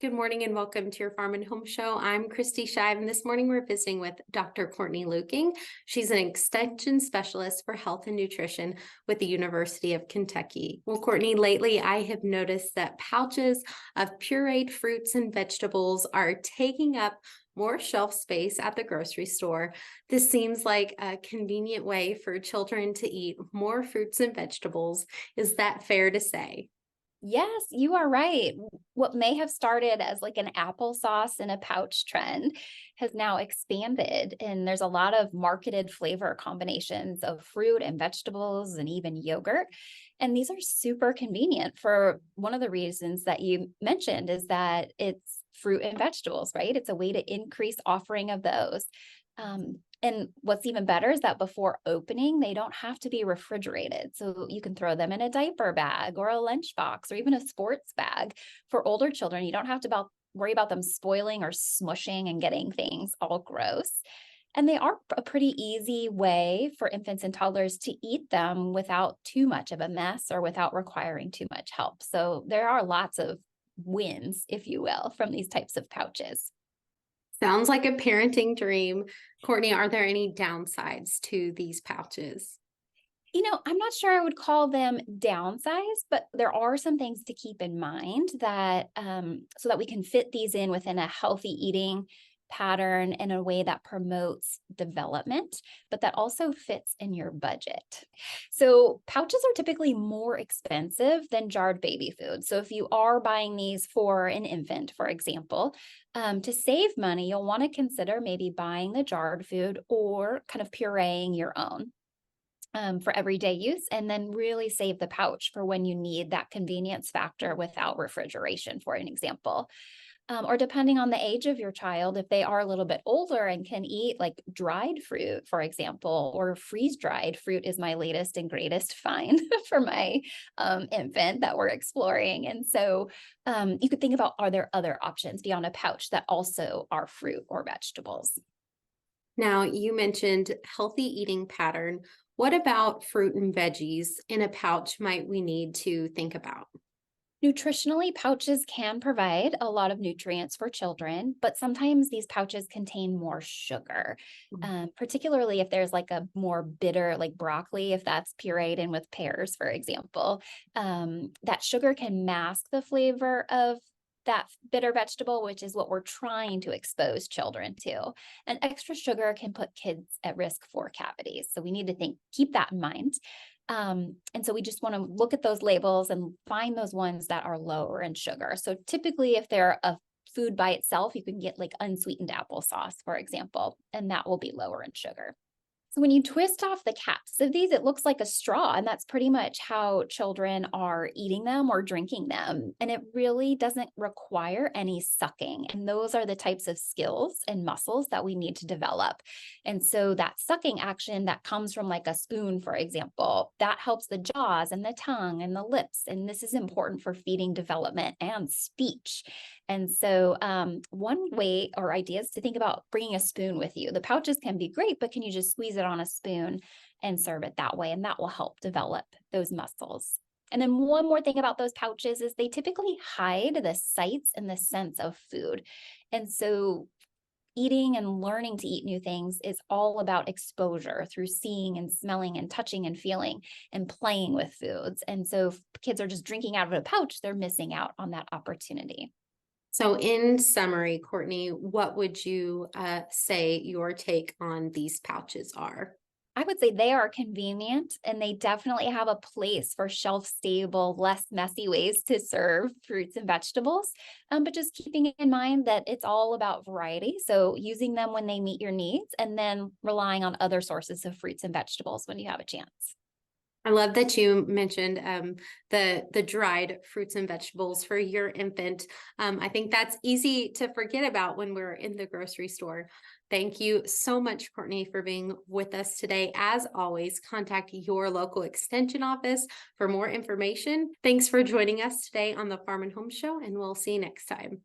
Good morning and welcome to your Farm and Home Show. I'm Kristi Shive, and this morning we're visiting with Dr. Courtney Luecking. She's an extension specialist for health and nutrition with the University of Kentucky. Well, Courtney, lately I have noticed that pouches of pureed fruits and vegetables are taking up more shelf space at the grocery store. This seems like a convenient way for children to eat more fruits and vegetables. Is that fair to say? Yes, you are right. What may have started as like an applesauce in a pouch trend has now expanded, and there's a lot of marketed flavor combinations of fruit and vegetables and even yogurt. And these are super convenient for one of the reasons that you mentioned is that it's fruit and vegetables, right? It's a way to increase offering of those. And what's even better is that before opening, they don't have to be refrigerated. So you can throw them in a diaper bag or a lunchbox or even a sports bag. For older children, you don't have to worry about them spoiling or smushing and getting things all gross. And they are a pretty easy way for infants and toddlers to eat them without too much of a mess or without requiring too much help. So there are lots of wins, if you will, from these types of pouches. Sounds like a parenting dream. Courtney, are there any downsides to these pouches? I'm not sure I would call them downsized, but there are some things to keep in mind that so that we can fit these in within a healthy eating pattern in a way that promotes development, but that also fits in your budget. So pouches are typically more expensive than jarred baby food. So if you are buying these for an infant, for example, to save money, you'll want to consider maybe buying the jarred food or kind of pureeing your own for everyday use, and then really save the pouch for when you need that convenience factor without refrigeration, for an example. Or depending on the age of your child, if they are a little bit older and can eat like dried fruit, for example, or freeze dried fruit is my latest and greatest find for my infant that we're exploring. And so you could think about, are there other options beyond a pouch that also are fruit or vegetables? Now, you mentioned healthy eating pattern. What about fruit and veggies in a pouch might we need to think about? Nutritionally, pouches can provide a lot of nutrients for children, but sometimes these pouches contain more sugar, particularly if there's like a more bitter, like broccoli, if that's pureed in with pears, for example. That sugar can mask the flavor of that bitter vegetable, which is what we're trying to expose children to. And extra sugar can put kids at risk for cavities. So we need to keep that in mind. And so we just want to look at those labels and find those ones that are lower in sugar. So typically, if they're a food by itself, you can get like unsweetened applesauce, for example, and that will be lower in sugar. So when you twist off the caps of these, it looks like a straw, and that's pretty much how children are eating them or drinking them. And it really doesn't require any sucking. And those are the types of skills and muscles that we need to develop. And so that sucking action that comes from like a spoon, for example, that helps the jaws and the tongue and the lips. And this is important for feeding development and speech. And so one way or idea is to think about bringing a spoon with you. The pouches can be great, but can you just squeeze it on a spoon and serve it that way? And that will help develop those muscles. And then one more thing about those pouches is they typically hide the sights and the sense of food. And so eating and learning to eat new things is all about exposure through seeing and smelling and touching and feeling and playing with foods. And so if kids are just drinking out of a pouch, they're missing out on that opportunity. So, in summary, Courtney, what would you say your take on these pouches are? I would say they are convenient and they definitely have a place for shelf stable, less messy ways to serve fruits and vegetables. But just keeping in mind that it's all about variety. So using them when they meet your needs and then relying on other sources of fruits and vegetables when you have a chance. I love that you mentioned the dried fruits and vegetables for your infant. I think that's easy to forget about when we're in the grocery store. Thank you so much, Courtney, for being with us today. As always, contact your local extension office for more information. Thanks for joining us today on the Farm and Home Show, and we'll see you next time.